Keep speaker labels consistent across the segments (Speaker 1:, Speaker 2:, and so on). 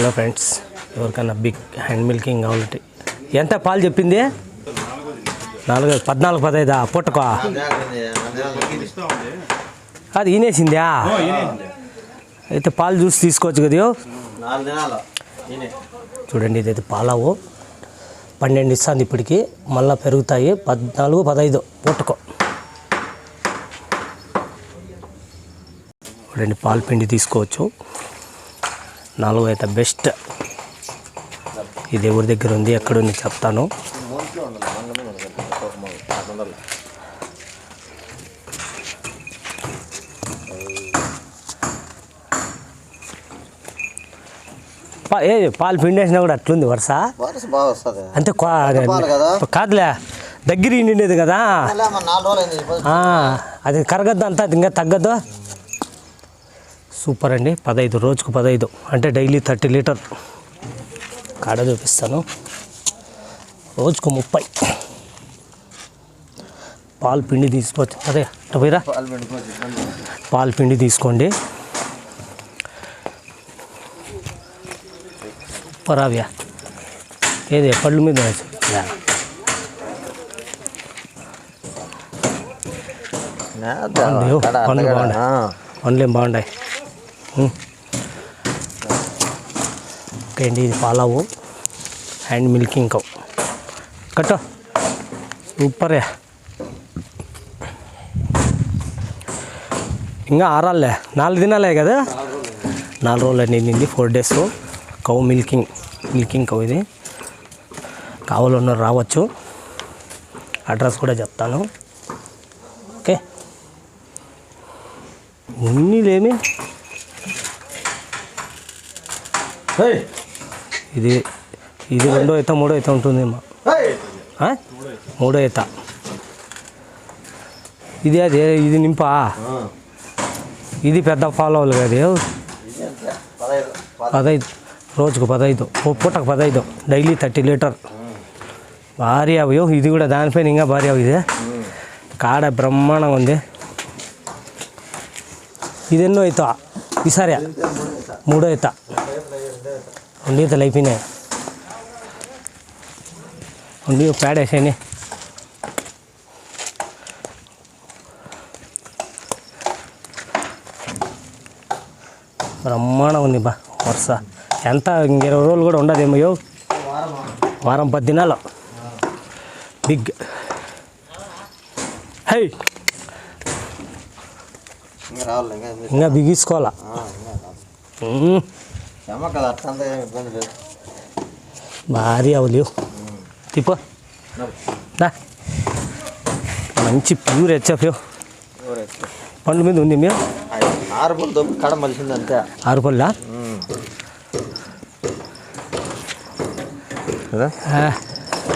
Speaker 1: Hello friends, ఎవరికైనా big hand milking కావాలంటే ఎంత పాలు చెప్పింది? 14-15 పుట్టకో అది ఈనేసిందా? అయితే పాలు చూసి తీసుకోవచ్చు కదా. చూడండి, ఇదైతే పాలవు 12 ఇస్తుంది ఇప్పటికి, మళ్ళీ పెరుగుతాయి 14-15 పుట్టకో. చూడండి, పాలు పిండి తీసుకోవచ్చు. 4 అయితే బెస్ట్. ఇది ఎవరి దగ్గర ఉంది, ఎక్కడుంది చెప్తాను. పాలు పిండేసినా కూడా అట్లుంది వరుస అంతే కాదులే, దగ్గర నిండేది కదా, అది కరగద్దు అంతా, ఇంకా తగ్గద్దు. సూపర్ అండి. 15 రోజుకు 15 అంటే డైలీ 30 లీటర్ కాడ చూపిస్తాను. రోజుకు 30 పాలు పిండి తీసుకోవచ్చు. అదే పోయిరా, పాలు పిండి తీసుకోండి. సూపర్ అవ్యా. ఏది పళ్ళు మీద పండ్లు బాగున్నాయి, పండ్లు ఏం బాగున్నాయి. ఓకే అండి, ఇది పాలవు హ్యాండ్ మిల్కింగ్ కవ్ కట్టో. సూపరే. ఇంకా ఆరాలే, 4 దినాలే కదా, 4 రోజులు నిండింది. 4 days కవ్ మిల్కింగ్ కవ్. ఇది కావాలన్నారు రావచ్చు, అడ్రస్ కూడా చెప్తాను. ఓకే, ఉన్నీలేమి ఇది 2వ ఈత 3వ ఈత ఉంటుందేమో. 3వ ఈత ఇది. అదే ఇది నింపా, ఇది పెద్ద ఫాలోలు కదా. 15 రోజుకు 15 పూటకు 15 డైలీ 30 లీటర్. భారీ అవి. ఇది కూడా దానిపైన ఇంకా భారీ అవి. ఇదే కాడ బ్రహ్మాండంగా ఉంది. ఇది ఎన్నో అవుతా ఈసారి? 3వ ఈత. 2 ఈతలు అయిపోయినాయి. 2 పేడేసాయి. బ్రహ్మాండం ఉంది బా వరుస. ఎంత 20 రోజులు కూడా ఉండదేమో. వారం 10 దినాలు బిగ్. హై ఇంకా బిగించుకోవాలా. భారీ అవలేవు. తిప్పో మంచి ప్యూర్ హెచ్ఎఫ్. పండ్ల మీద ఉంది మీరు 6 పళ్ళా?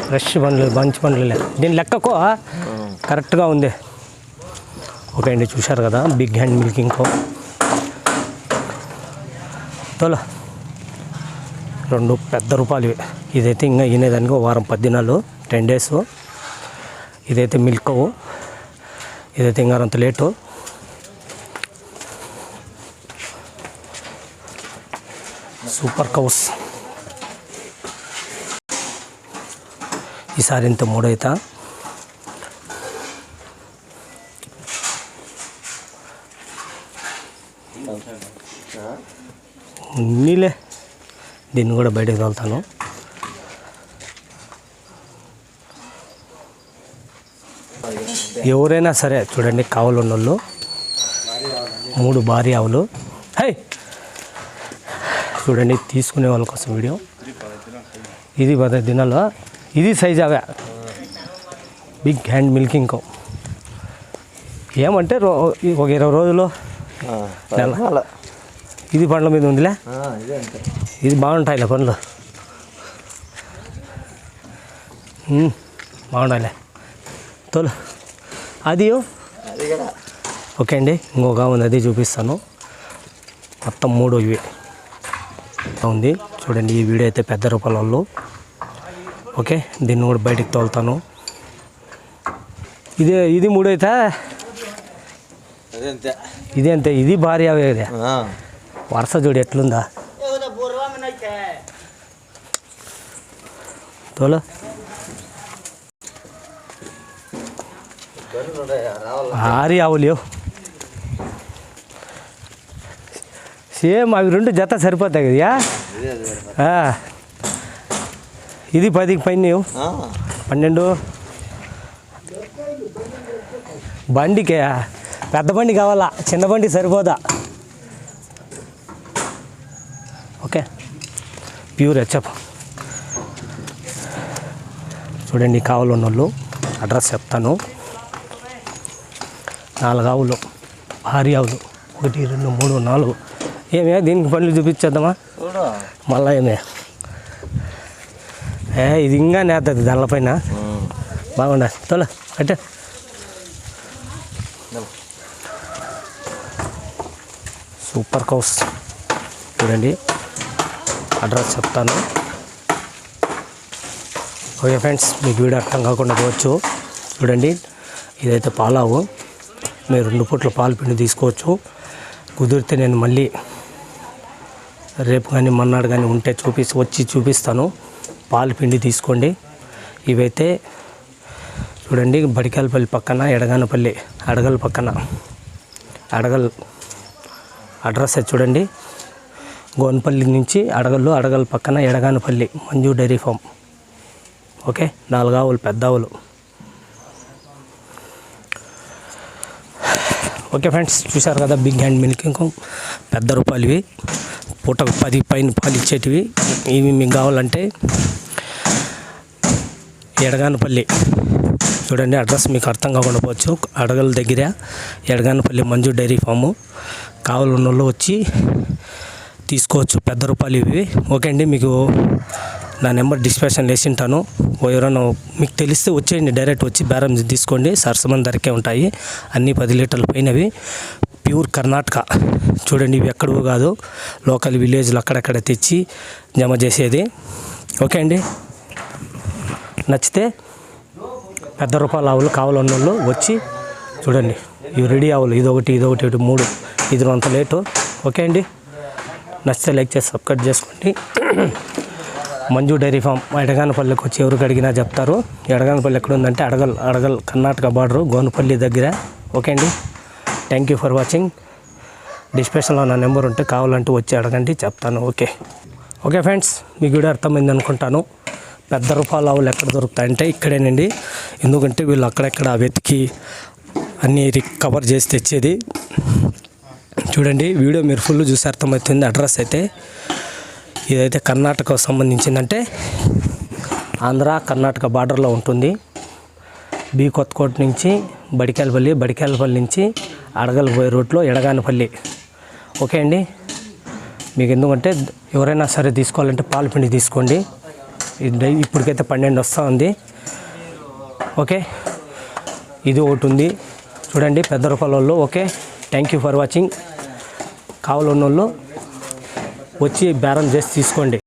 Speaker 1: ఫ్రెష్ పండ్లు, మంచి పండ్లు. దీని లెక్కకో కరెక్ట్గా ఉంది. ఓకే అండి, చూశారు కదా బిగ్ హ్యాండ్ మిల్కింగ్ కో. తోలో 2 పెద్ద రూపాయలు. ఇదైతే ఇంకా ఈనేదానికి వారం 10 దినాలు, 10 days. ఇదైతే మిల్క్. ఇదైతే ఇంకా అంత లేటు. Super cows. ఈసారి ఇంత 3వ ఈత. నీలే, దీన్ని కూడా బయటకు తోలుతాను. ఎవరైనా సరే చూడండి, కావులు ఉన్నోళ్ళు 3 భారీ ఆవులు. హై చూడండి, తీసుకునే వాళ్ళ కోసం వీడియో. ఇది 10 దినాలు. ఇది సైజ్ అవే బిగ్ హ్యాండ్ మిల్కింగ్ కో. ఏమంటే ఒక 20 రోజులు నెల. ఇది పండ్ల మీద ఉందిలే. ఇది బాగుంటాయిలే పండ్లు, బాగుండాలి. తోలు అది. ఓకే అండి, ఇంకొక ఉంది, అది చూపిస్తాను. మొత్తం 3 ఇవి ఉంది. చూడండి, ఈ వీడియో అయితే పెద్ద రూపాయలు. ఓకే, దీన్ని కూడా బయటికి తోలుతాను. ఇది 3 అయితే ఇదే అంతే. ఇది భారీ అవే వరుస చూడు ఎట్లుందా. తోలు. ఆరి ఆవులు లేవు. సేమ్ అవి రెండు జత సరిపోతాయి కదా. ఇది 10కి పైన 12 బండికే. పెద్ద బండి కావాలా, చిన్న బండి సరిపోదా. Okay pure HF. చూడండి కావాలన్న వాళ్ళు అడ్రస్ చెప్తాను. 4 ఆవులు, భారీ ఆవులు, 1 2 3 4. ఏమే దీనికి పనులు చూపించేద్దామా మళ్ళా? ఏమే ఇది ఇంకా నేతది దానిపైన. బాగుండా తోల అంటే సూపర్ కౌస్. చూడండి అడ్రస్ చెప్తాను. ఓకే ఫ్రెండ్స్, మీకు వీడియో అర్థం కాకుండా పోవచ్చు. చూడండి ఇదైతే పాలావు. మీరు 2 పూట్ల పాలు పిండి తీసుకోవచ్చు. కుదిరితే నేను మళ్ళీ రేపు కానీ మన్నాడు కానీ ఉంటే వచ్చి చూపిస్తాను. పాలు పిండి తీసుకోండి. ఇవైతే చూడండి బడికాలపల్లి పక్కన ఎడగానపల్లి, అడగల పక్కన అడగల్ అడ్రస్ చూడండి. గోన్పల్లి నుంచి అడగల పక్కన ఎడగానపల్లి మంజు డైరీ ఫామ్. ఓకే 4 ఆవులు, పెద్ద ఆవులు. ఓకే ఫ్రెండ్స్, చూసారు కదా బిగ్ హ్యాండ్ మిల్కింగ్. పెద్ద రూపాయలు ఇవి, పూటకు 10 పైన పాలు ఇచ్చేటివి. ఇవి మీకు కావాలంటే ఎడగానపల్లి చూడండి. అడ్రస్ మీకు అర్థం కాకుండా పోవచ్చు. అడగల దగ్గర ఎడగానపల్లి మంజు డైరీ ఫాము. కావాలన్న వాళ్ళు వచ్చి తీసుకోవచ్చు. పెద్ద రూపాయలు ఇవి. ఓకే అండి, మీకు నా నెంబర్ డిస్క్రిప్షన్లో వేసింటాను. ఎవరైనా మీకు తెలిస్తే వచ్చేయండి, డైరెక్ట్ వచ్చి బేరం తీసుకోండి. సరసమైన ధరకే ఉంటాయి. అన్నీ 10 లీటర్ల పైనవి, ప్యూర్ కర్ణాటక. చూడండి ఇవి ఎక్కడో కాదు, లోకల్ విలేజ్లో అక్కడక్కడ తెచ్చి జమ చేసేది. ఓకే అండి, నచ్చితే పెద్ద రూపాయల ఆవులు కావాలన్న వాళ్ళు వచ్చి చూడండి. ఇవి రెడీ ఆవులు, ఇదొకటి 3. ఇది అంత లేటు. ఓకే అండి, నచ్చితే లైక్ చేసి సబ్స్క్రైబ్ చేసుకోండి. మంజు డైరీ ఫామ్ ఎడగానపల్లికి వచ్చి ఎవరికి అడిగినా చెప్తారు. ఎడగానపల్లి ఎక్కడ ఉందంటే అడగల్ కర్ణాటక బార్డరు, గోనపల్లి దగ్గర. ఓకే అండి, థ్యాంక్ యూ ఫర్ వాచింగ్. డిస్క్రిప్షన్లో నా నెంబర్ ఉంటే కావాలంటే వచ్చి అడగండి, చెప్తాను. ఓకే ఫ్రెండ్స్, మీకు వీడియో అర్థమైంది అనుకుంటాను. పెద్ద రూపాయల ఆవులు ఎక్కడ దొరుకుతాయంటే ఇక్కడేనండి. ఎందుకంటే వీళ్ళు అక్కడెక్కడ వెతికి అన్నీ కవర్ చేసి తెచ్చేది. చూడండి వీడియో మీరు ఫుల్ చూసి అర్థమవుతుంది. అడ్రస్ అయితే ఇదైతే కర్ణాటకకు సంబంధించిందంటే ఆంధ్ర కర్ణాటక బార్డర్లో ఉంటుంది. బి కొత్తకోట నుంచి బడికాలపల్లి నుంచి అడగలు పోయే రూట్లో ఎడగానపల్లి. ఓకే అండి, మీకు ఎందుకంటే ఎవరైనా సరే తీసుకోవాలంటే పాలు పిండి తీసుకోండి. ఇప్పటికైతే 12 వస్తూ ఉంది. ఓకే, ఇది ఒకటి ఉంది చూడండి పెద్ద రూపాయల వాళ్ళు. Okay, thank you for watching. కావాలన్న వాళ్ళు వచ్చి బేరం చేసి తీసుకోండి.